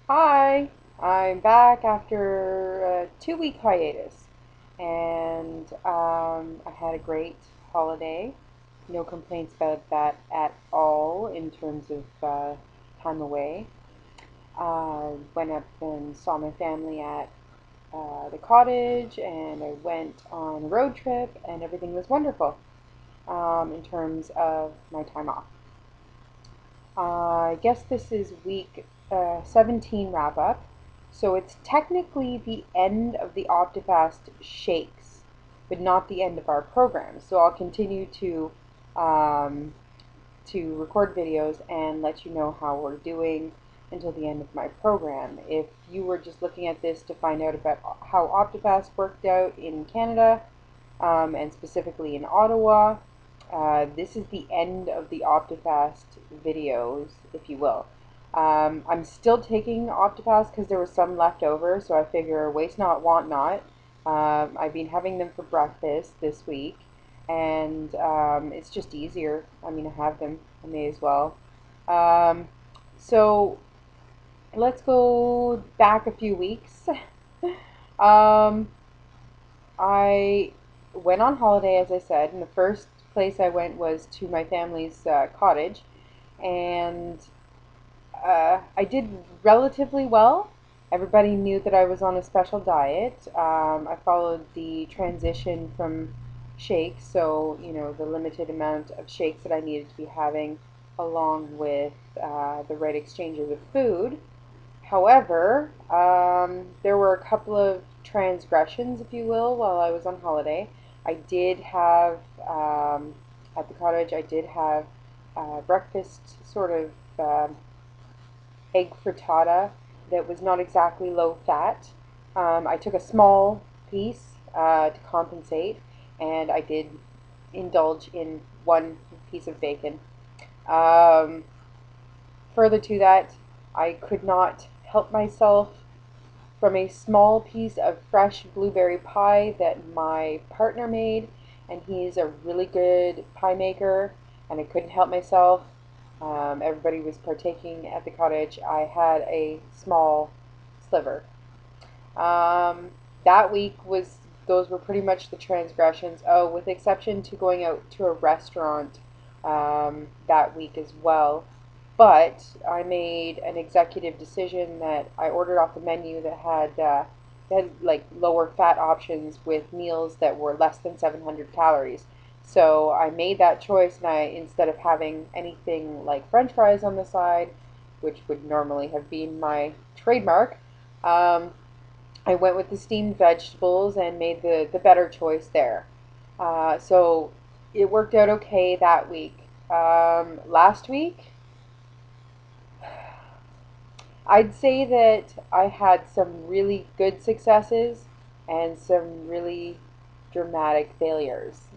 Hi, I'm back after a 2 week hiatus, and I had a great holiday. No complaints about that at all in terms of time away. Went up and saw my family at the cottage, and I went on a road trip, and everything was wonderful in terms of my time off. I guess this is week 17 wrap up. So it's technically the end of the Optifast shakes, but not the end of our program. So I'll continue um, to record videos and let you know how we're doing until the end of my program. If you were just looking at this to find out about how Optifast worked out in Canada, and specifically in Ottawa, this is the end of the Optifast videos, if you will. I'm still taking Optifast because there was some left over, so I figure waste not, want not. I've been having them for breakfast this week, and it's just easier. I mean, I have them, I may as well. Um, so let's go back a few weeks. um, I went on holiday, as I said, and the first place I went was to my family's cottage, and I did relatively well. Everybody knew that I was on a special diet. I followed the transition from shakes, so the limited amount of shakes that I needed to be having, along with the right exchanges of food. However, there were a couple of transgressions, if you will, while I was on holiday. I did have, at the cottage, I did have breakfast sort of egg frittata that was not exactly low fat. I took a small piece to compensate, and I did indulge in one piece of bacon. Um, Further to that, I could not help myself from a small piece of fresh blueberry pie that my partner made, and he's a really good pie maker, and I couldn't help myself. Everybody was partaking at the cottage. I had a small sliver. That week was those were pretty much the transgressions. Oh, with exception to going out to a restaurant that week as well. But I made an executive decision that I ordered off the menu that had like lower fat options with meals that were less than 700 calories. So I made that choice, and I instead of having anything like French fries on the side, which would normally have been my trademark, um, I went with the steamed vegetables and made the better choice there. So it worked out okay that week. Last week, I'd say that I had some really good successes and some really dramatic failures.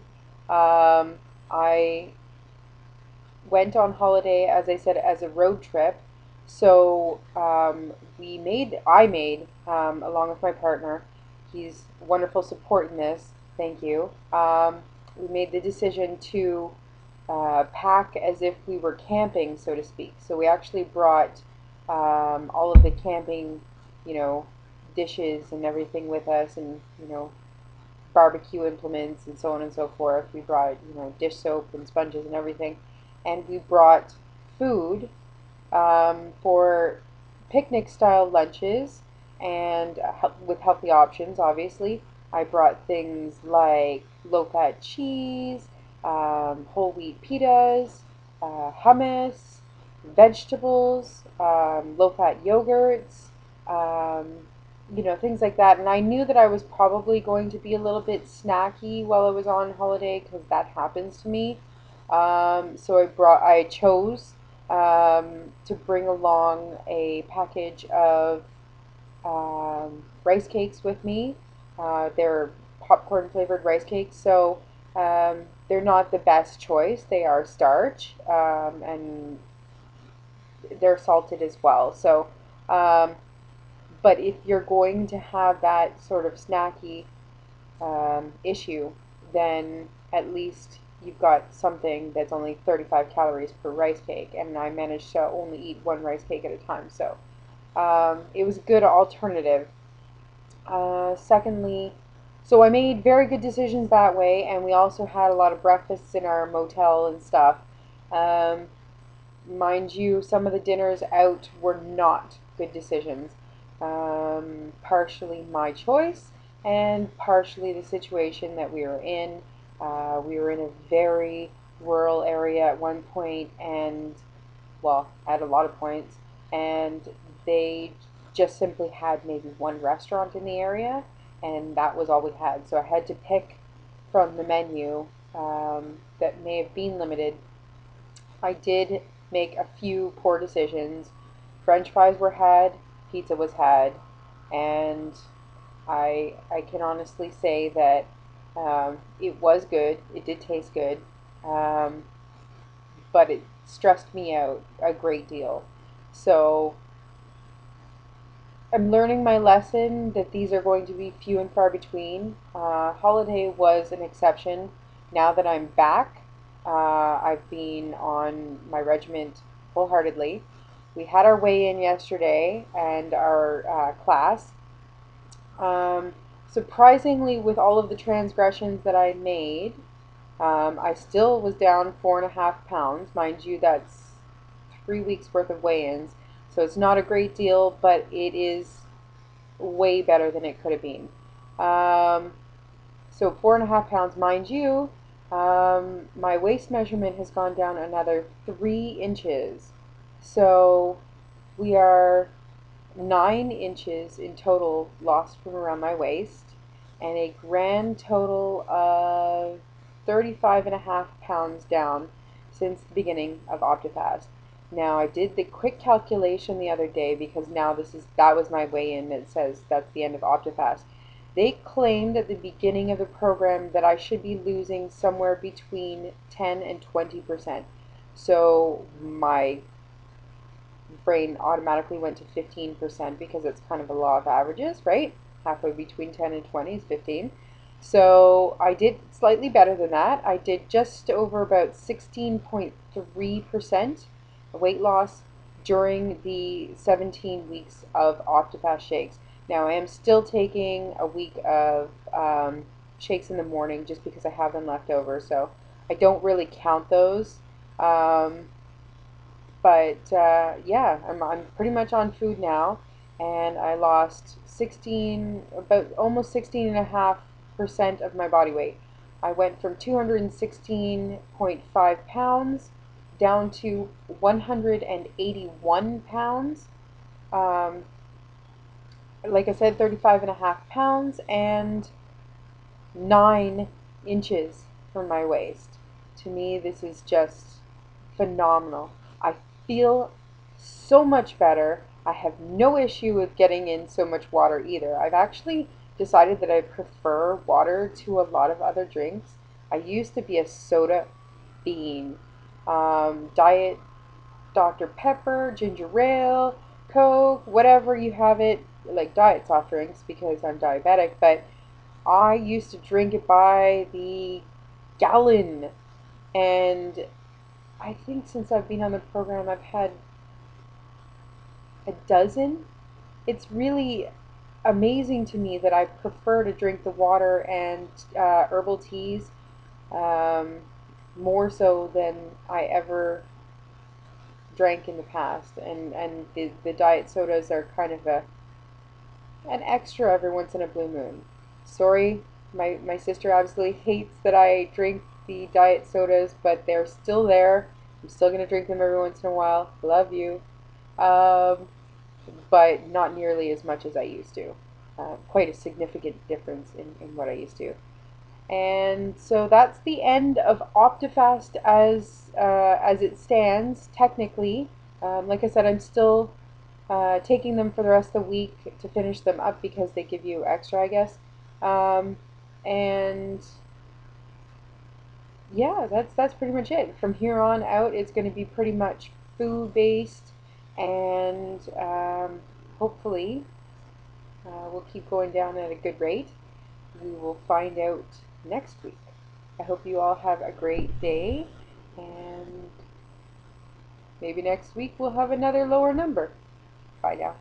I went on holiday, as I said, as a road trip. So I made, along with my partner, he's wonderful support in this. Thank you. We made the decision to pack as if we were camping, so to speak. So we actually brought all of the camping, you know, dishes and everything with us, and barbecue implements and so on and so forth. We brought, dish soap and sponges and everything. And we brought food for picnic style lunches and with healthy options, obviously. I brought things like low fat cheese, whole wheat pitas, hummus, vegetables, low fat yogurts, um, things like that. And I knew that I was probably going to be a little bit snacky while I was on holiday because that happens to me. So I chose to bring along a package of rice cakes with me. They're popcorn flavored rice cakes, so they're not the best choice. They are starch, and they're salted as well. So, um, but if you're going to have that sort of snacky issue, then at least you've got something that's only 35 calories per rice cake, and I managed to only eat one rice cake at a time. So It was a good alternative. Secondly, so I made very good decisions that way, and we also had a lot of breakfasts in our motel and stuff. Um, Mind you, some of the dinners out were not good decisions. Partially my choice, and partially the situation that we were in. We were in a very rural area at one point, and well, at a lot of points, and they just simply had maybe one restaurant in the area, and that was all we had. So I had to pick from the menu that may have been limited. I did make a few poor decisions. French fries were had, pizza was had, and I can honestly say that it was good. It did taste good, um, but it stressed me out a great deal. So I'm learning my lesson that these are going to be few and far between. Holiday was an exception. Now that I'm back, I've been on my regiment wholeheartedly. We had our weigh-in yesterday and our class. Um, Surprisingly, with all of the transgressions that I made, I still was down 4.5 pounds. Mind you, that's 3 weeks worth of weigh-ins. So it's not a great deal, but it is way better than it could have been. Um, so 4.5 pounds, mind you, my waist measurement has gone down another 3 inches. So we are 9 inches in total lost from around my waist, and a grand total of 35.5 pounds down since the beginning of Optifast. Now I did the quick calculation the other day because now that was my weigh-in. It says that's the end of Optifast. They claimed at the beginning of the program that I should be losing somewhere between 10 and 20%. So my brain automatically went to 15% because it's kind of a law of averages, right? Halfway between 10 and 20 is 15. So I did slightly better than that. I did just over about 16.3% weight loss during the 17 weeks of Optifast shakes. Now I am still taking a week of shakes in the morning just because I have them left over, so I don't really count those. Um, but yeah, I'm pretty much on food now, and I lost 16, about almost 16.5% of my body weight. I went from 216.5 pounds down to 181 pounds. Um, like I said, 35.5 pounds and 9 inches from my waist. To me, this is just phenomenal. I feel so much better. I have no issue with getting in so much water either. I've actually decided that I prefer water to a lot of other drinks. I used to be a soda fiend. Diet Dr. Pepper, ginger ale, Coke, whatever you have it, like diet soft drinks because I'm diabetic, but I used to drink it by the gallon. And I think since I've been on the program, I've had a dozen. It's really amazing to me that I prefer to drink the water and herbal teas um, more so than I ever drank in the past. And the diet sodas are kind of an extra every once in a blue moon. Sorry, my sister absolutely hates that I drink the diet sodas, but they're still there. I'm still going to drink them every once in a while. Love you. Um, but not nearly as much as I used to. Quite a significant difference in what I used to. And so that's the end of Optifast as it stands, technically. Like I said, I'm still taking them for the rest of the week to finish them up because they give you extra, I guess. Um, and yeah, that's pretty much it. From here on out, it's going to be pretty much food based, and hopefully we'll keep going down at a good rate. We will find out next week. I hope you all have a great day, and maybe next week we'll have another lower number. Bye now.